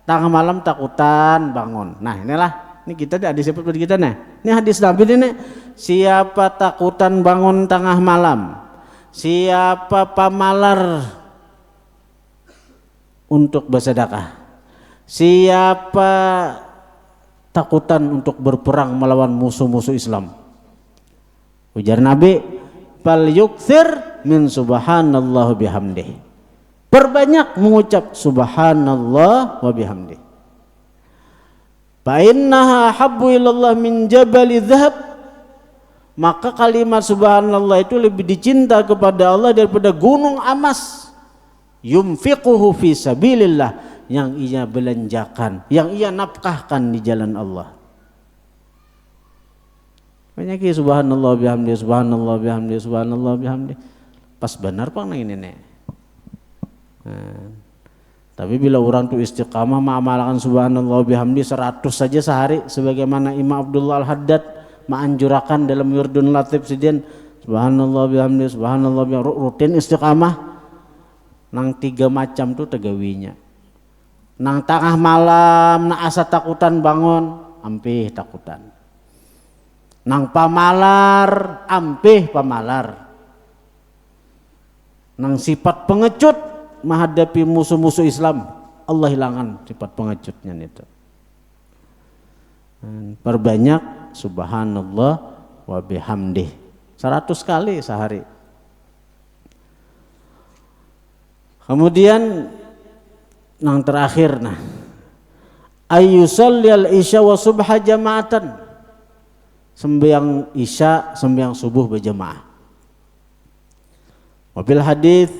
tengah malam takutan bangun. Nah, inilah ini kita ada disebut pada kita nih. Ini hadis Nabi ini. Siapa takutan bangun tengah malam, siapa pamalar untuk bersedekah, siapa takutan untuk berperang melawan musuh-musuh Islam. Ujar Nabi, fal yukthir min subhanallah bihamdih. Perbanyak mengucap subhanallah wa bihamdih. Fa innaha habbu ilallah min jabali dhahab, maka kalimat subhanallah itu lebih dicinta kepada Allah daripada gunung emas. Yumfiquhu fi sabilillah, yang ia belanjakan, yang ia nafkahkan di jalan Allah. Banyak subhanallah bihamdi, subhanallah bihamdi, subhanallah bihamdi. Pas benar Pak nang ini nih. Nah, tapi bila orang tuh istiqamah mengamalkan subhanallah bihamdi 100 saja sehari, sebagaimana Imam Abdullah Al-Haddad menganjurkan dalam Wirdun Latif Sidin, subhanallah bihamdi, subhanallah bihamdi, rutin istiqamah. Nang 3 macam tuh tegawinya. Nang tengah malam na asa takutan bangun, ampih takutan. Nang pamalar, ampih pamalar. Nang sifat pengecut menghadapi musuh-musuh Islam, Allah hilangkan sifat pengecutnya itu. Perbanyak subhanallah wa bihamdih 100 kali sehari. Kemudian yang terakhir ayyusallil isya wa subha jama'atan, sembahyang isya sembahyang subuh berjamaah. Wabil hadis,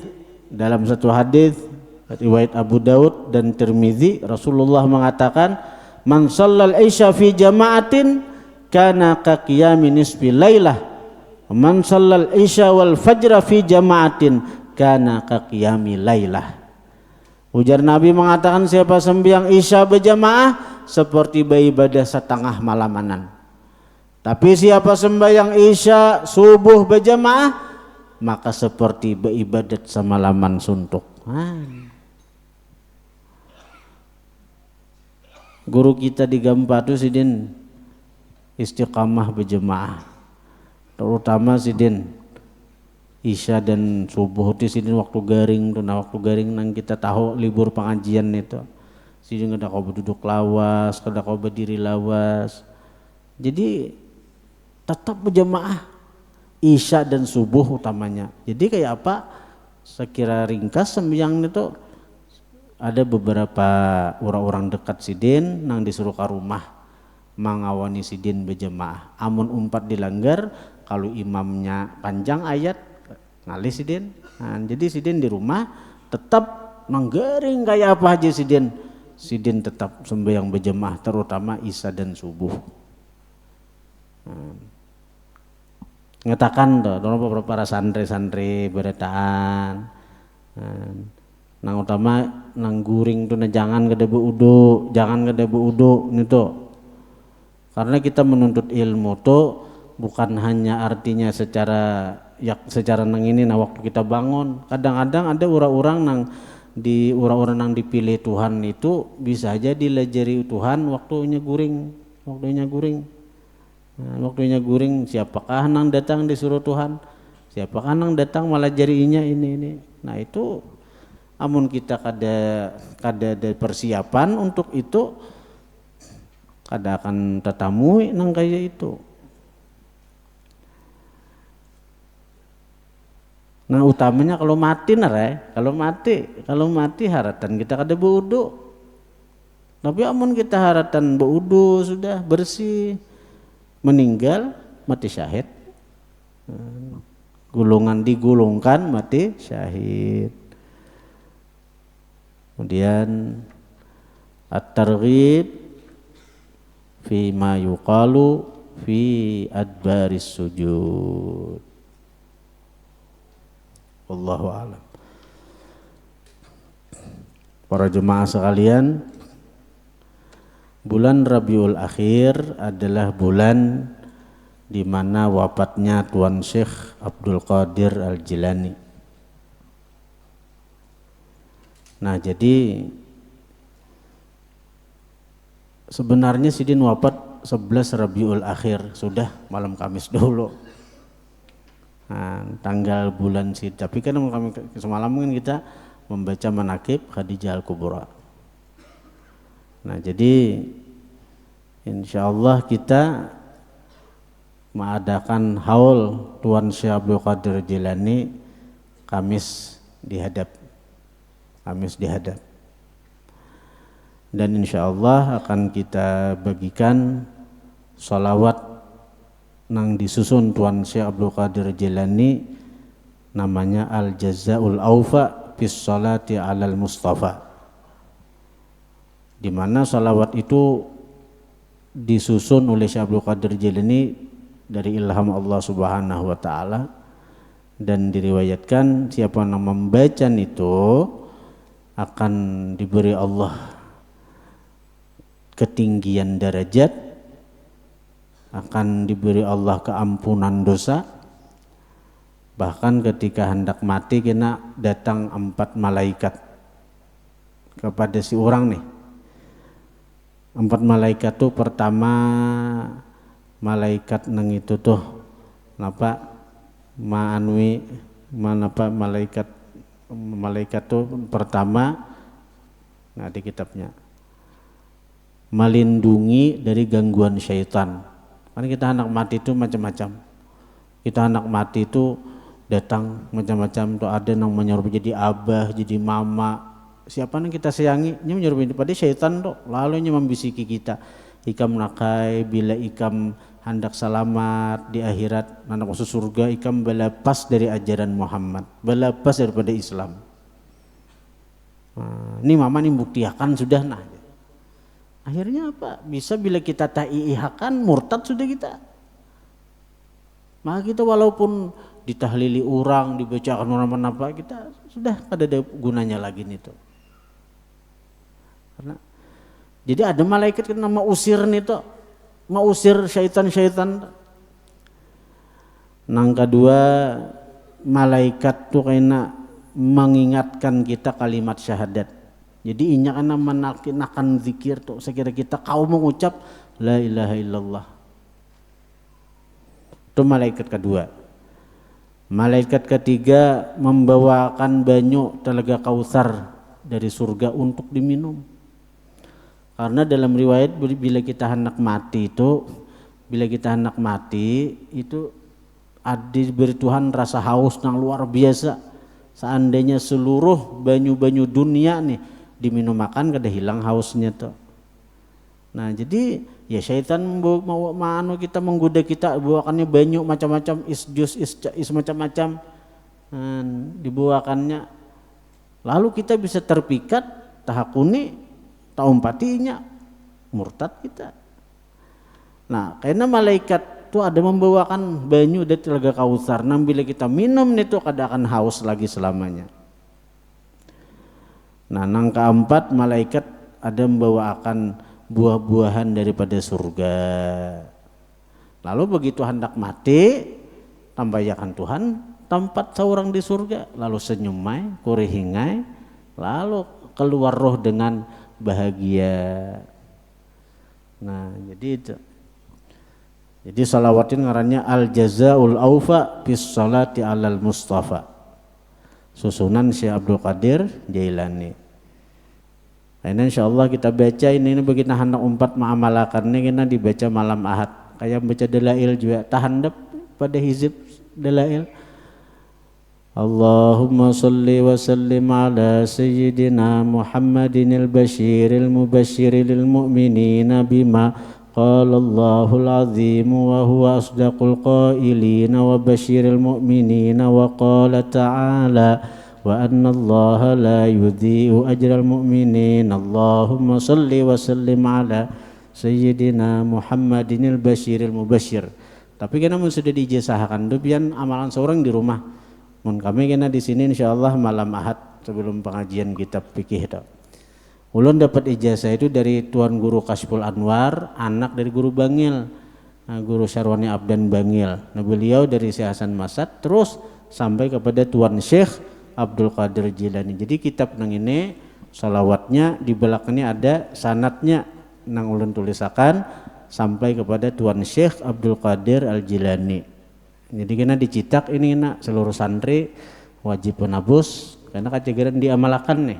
dalam satu hadis riwayat Abu Daud dan Tirmizi, Rasulullah mengatakan, man shallal isya fi jama'atin kana ka qiyami nisfi lailah, man shallal isya wal fajra fi jama'atin kana ka qiyami lailah. Ujar Nabi mengatakan, siapa sembahyang isya berjamaah seperti beribadah setengah malamanan. Tapi siapa sembahyang isya subuh berjamaah maka seperti beribadat semalaman suntuk. Guru kita di Gampatu Sidin istiqamah berjamaah, terutama Sidin isya dan subuh itu Sidin waktu garing tuh. Nah waktu garing nang kita tahu libur pengajian itu Sidin kada kau duduk lawas, kada kau berdiri lawas. Jadi tetap berjamaah isya dan subuh utamanya. Jadi kayak apa? Sekira ringkas sembahyang itu ada beberapa orang-orang dekat Sidin nang disuruh ke rumah mengawani Sidin berjamaah. Amun umpat dilanggar, kalau imamnya panjang ayat ngalih Sidin. Nah, jadi Sidin di rumah tetap nanggaring kayak apa aja Sidin. Sidin tetap sembahyang berjamaah terutama isya dan subuh. Ngetakan tuh beberapa para santri-santri beretaan nang utama nang guring tuh jangan kada beuduk, jangan kada beuduk itu. Karena kita menuntut ilmu tuh bukan hanya artinya secara nang ini nah waktu kita bangun. Kadang-kadang ada orang-orang nang dipilih Tuhan itu bisa aja dilajari Tuhan waktunya guring. Nah, waktunya guring siapakah nang datang disuruh Tuhan? Siapakah nang datang malah jarinya ini. Nah itu amun kita kada ada persiapan untuk itu kada akan tetamui nang kayak itu. Nah utamanya kalau mati haratan kita kada beudu. Tapi amun kita haratan beudu sudah bersih, meninggal mati syahid. Digulungkan mati syahid. Kemudian at-targhib fi ma yuqalu fi adbaris sujud. Wallahu a'lam. Para jemaah sekalian, bulan Rabiul Akhir adalah bulan di mana wafatnya Tuan Syekh Abdul Qadir Al-Jilani. Nah, jadi sebenarnya Sidin wafat 11 Rabiul Akhir, sudah malam Kamis dulu. Nah, tanggal bulan Sid. Tapi kan kami semalam kan kita membaca manakib Khadijah Al-Kubra. Nah, jadi insyaallah kita mengadakan haul Tuan Syekh Abdul Qadir Jilani Kamis dihadap. Dan insyaallah akan kita bagikan sholawat nang disusun Tuan Syekh Abdul Qadir Jilani, namanya Al-Jazaul Aufa fis Sholati 'alal Mustafa, di mana sholawat itu disusun oleh Syekh Abdul Qadir Jilani dari ilham Allah Subhanahu wa taala, dan diriwayatkan siapa yang membaca itu akan diberi Allah ketinggian derajat, akan diberi Allah keampunan dosa, bahkan ketika hendak mati kena datang 4 malaikat kepada si orang nih. 4 malaikat tuh pertama malaikat nang itu tuh malaikat tuh pertama, nah di kitabnya melindungi dari gangguan syaitan. Karena kita anak mati itu macam-macam. Kita anak mati itu datang macam-macam, tuh ada yang menyuruh jadi abah, jadi mama. Siapa yang kita sayangi, nya menyuruh pada syaitan tuh, lalu nya membisiki kita. Ikam nakai bila ikam hendak selamat di akhirat, anak masuk surga, ikam balapas dari ajaran Muhammad, balapas daripada Islam. Nah, ini mama nih buktiakan sudah nah. Akhirnya apa? Bisa bila kita ta'iihakan murtad sudah kita. Maka kita walaupun ditahlili orang, dibacakan orang apa, kita sudah ada gunanya lagi nih tuh. Karena jadi ada malaikat yang nama usir nih tuh, mau usir syaitan-syaitan. Nang kedua malaikat tuh kena mengingatkan kita kalimat syahadat. Jadi inya karena menakan zikir tuh, sekira kita kau mengucap la ilaha illallah. Itu malaikat kedua. Malaikat ketiga membawakan banyu telaga Kautsar dari surga untuk diminum. Karena dalam riwayat bila kita hendak mati itu diberi Tuhan rasa haus yang luar biasa. Seandainya seluruh banyu-banyu dunia nih diminum makan kada hilang hausnya tuh. Nah jadi ya syaitan mau kita menggoda kita, bawakannya banyu macam-macam, jus macam-macam, dibawakannya, lalu kita bisa terpikat tahakuni taumpatinya murtad kita. Nah karena malaikat tuh ada membawakan banyu dari telaga Kautsar, nah bila kita minum itu kada akan haus lagi selamanya. Nah nang keempat malaikat ada membawakan buah-buahan daripada surga. Lalu begitu hendak mati, tambayakan Tuhan tempat seorang di surga, lalu senyumai, kurihingai, lalu keluar roh dengan bahagia. Nah, jadi itu. Jadi salawatin ngarannya al jazaul aufa bis salati alal mustafa. Susunan Syekh Abdul Qadir Jailani. Nah, insyaallah kita baca ini begitu hendak umpat ma'amalakannya kita dibaca malam Ahad. Kayak baca dalail juga tahandap pada hizib dalail. Allahumma salli wa sallim ala sayyidina Muhammadinil basyiril mubasyiril mu'minina bima qala Allahul azim wa huwa asdaqul qailina wa basyiril mu'minina wa qala ta'ala wa anna allaha la yudhi'u ajral mu'minin. Allahumma salli wa sallim ala sayyidina Muhammadinil basyiril mubasyir. Tapi kena mun sudah diijazahkan dupian amalan seorang di rumah. Mun kami kena di sini insyaallah malam Ahad sebelum pengajian kitab fikih itu. Ulun dapat ijazah itu dari Tuan Guru Kasful Anwar, anak dari Guru Bangil, Guru Syarwani Abdan Bangil. Nah, beliau dari Syekh Hasan Masad terus sampai kepada Tuan Syekh Abdul Qadir Jilani. Jadi kitab nang ini salawatnya di belakangnya ada sanatnya nang ulun tulisakan sampai kepada Tuan Syekh Abdul Qadir Al Jilani. Jadi kena dicetak ini nak seluruh santri wajib penabus karena kacegeran diamalkan nih.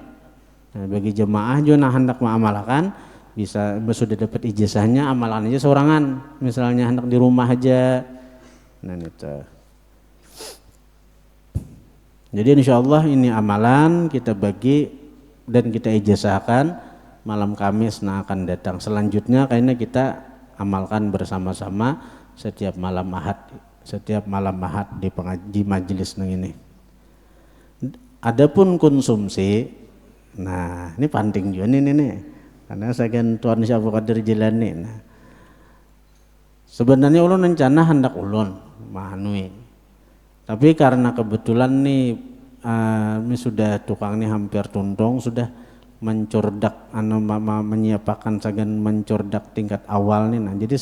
Nah, bagi jemaah juga hendak mengamalkan bisa sudah dapat ijazahnya amalan aja sorangan misalnya hendak di rumah aja. Nah itu. Jadi insyaallah ini amalan kita bagi dan kita ijazahkan malam Kamis yang akan datang. Selanjutnya kayaknya kita amalkan bersama-sama setiap malam Ahad di majelis ini. Adapun konsumsi. Nah, ini penting juga nih. Karena saya kan Tuan Syekh Abdul Qadir Jilani. Nah, sebenarnya ulun rencana hendak ulun mahanui. Tapi karena kebetulan nih ini sudah tukang nih hampir tuntung sudah mencordak menyiapkan sagan mencordak tingkat awal nih. Nah, jadi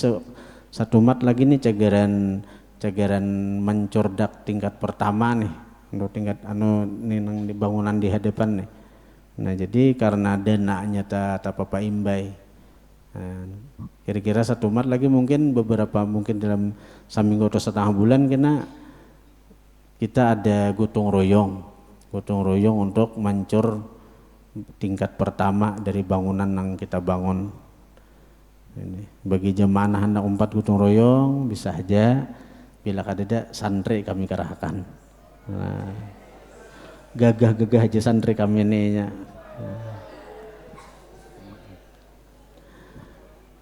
satu mat lagi nih cagaran mencordak tingkat pertama nih. Untuk tingkat nih nang dibangunan di hadapan nih. Nah jadi karena dananya tak apa imbai, nah, kira-kira satu mat lagi mungkin dalam seminggu atau setengah bulan kita ada gotong royong untuk mancur tingkat pertama dari bangunan yang kita bangun. Ini bagi jemaah hendak umpat gotong royong bisa aja bila kadada santri kami kerahkan. Nah, gagah aja santri kami ini ya.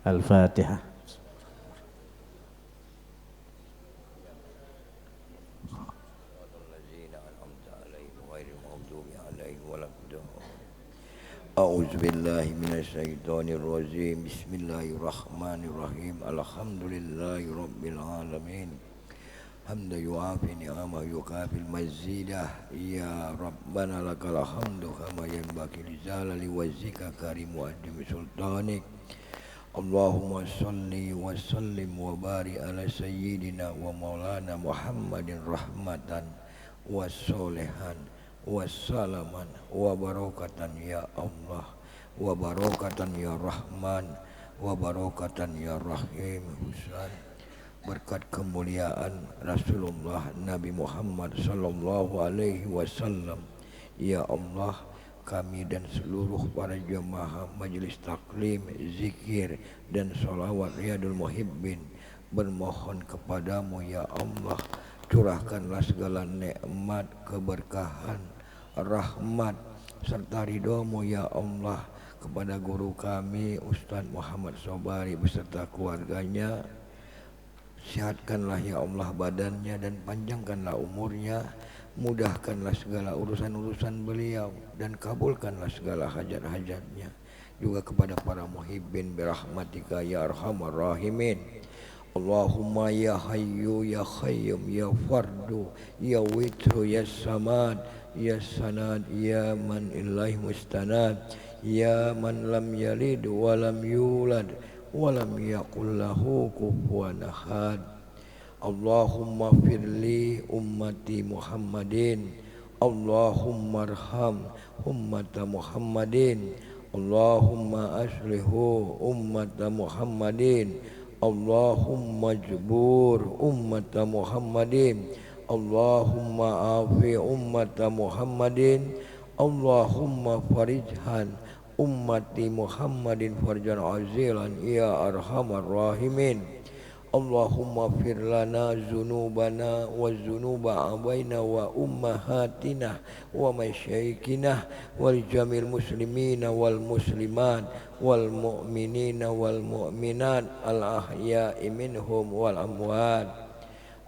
Al-Fatihah. A'udzu billahi minasyaitonir rajim. Bismillahirrahmanirrahim. Alhamdulillahi rabbil alamin. Hamda yu'afi ni'ama yuqabil mazidah. Ya Rabbana lakal hamdu kama yanbaghi li jalali wajhika karim wa adimi sultanik. Allahumma salli wa sallim wa barik ala sayyidina wa maulana Muhammadin rahmatan wa solehan wa salaman wa barakatan ya Allah wa barakatan ya Rahman wa barakatan ya Rahim. Berkat kemuliaan Rasulullah Nabi Muhammad sallallahu alaihi wasallam, ya Allah, kami dan seluruh para jemaah majelis taklim, zikir dan sholawat Riyadul Muhibbin bermohon kepadamu ya Allah, curahkanlah segala nikmat, keberkahan, rahmat serta ridhomu ya Allah kepada guru kami Ustaz Muhammad Sobari beserta keluarganya. Sehatkanlah ya Allah badannya dan panjangkanlah umurnya, mudahkanlah segala urusan-urusan beliau dan kabulkanlah segala hajat-hajatnya. Juga kepada para muhibbin birahmatika ya arhamar rahimin. Allahumma ya hayyu ya qayyum ya fardu ya witru ya samad ya sanad ya man ilahi mustanad ya man lam yalid wa lam yulad wa lam yakul lahu kufuwan ahad. Allahumma firli ummati Muhammadin, Allahumma arham ummata Muhammadin, Allahumma aslihu ummata Muhammadin, Allahumma jbur ummata Muhammadin, Allahumma afi ummata Muhammadin, Allahumma farijhan ummati Muhammadin farjan azilan ya arhamar rahimin. Allahumma fir lana zunubana wa zunuba abaina wa ummahatina wa masyaikina wal jamil muslimina wal muslimat wal mu'minina wal mu'minat al ahya'i minhum wal amwat.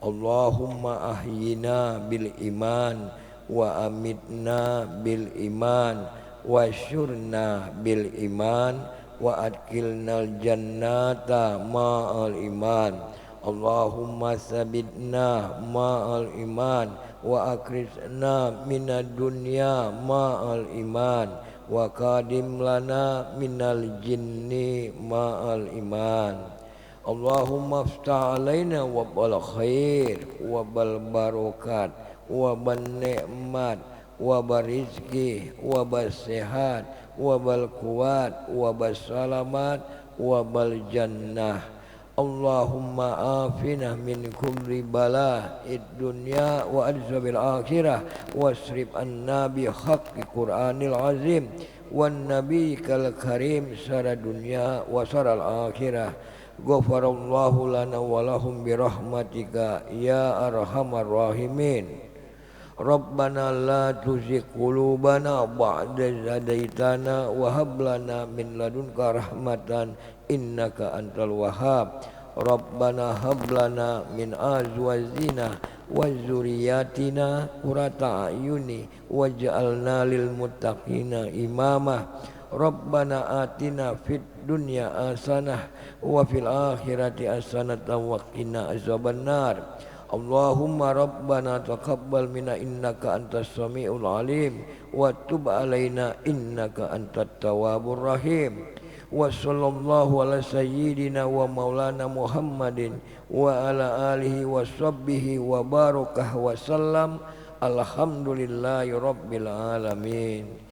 Allahumma ahyina bil iman wa amitna bil iman wa syurna bil iman wa adkhilnal jannata ma'al iman. Allahumma sabitna ma'al iman wa akrisna minad dunya ma'al iman wa qadim lana minal jinni ma'al iman. Allahumma aftah alaina wa bal khair wa bal barakat wa ban ni'mat wa barizki wa basehat wa bal kuat wa basalamat wa bal jannah. Allahumma afina min kulli bala id dunya wa adzabil akhirah wasrif anna bi haqqi qur'anil azim wan nabi kal karim sara dunya wa saral akhirah. Ghafarallahu lana wa lahum bi rahmatika ya arhamar rahimin. Rabbana la tuzigh qulubana ba'da idh hadaitana wa hab lana min ladunka rahmatan innaka antal wahhab. Rabbana hab lana min azwajina wa dzurriyyatina qurrata a'yuni waj'alna lil muttaqina imama. Rabbana atina fid dunya hasanah wa fil akhirati hasanatan wa qina azabannar. Allahumma rabbana taqabbal minna innaka antas samiul alim wa tub alaina innaka antat tawwabur rahim. Wa sallallahu ala sayyidina wa maulana Muhammadin wa ala alihi wa sahbihi wa barakah wa sallam. Alhamdulillahi rabbil alamin.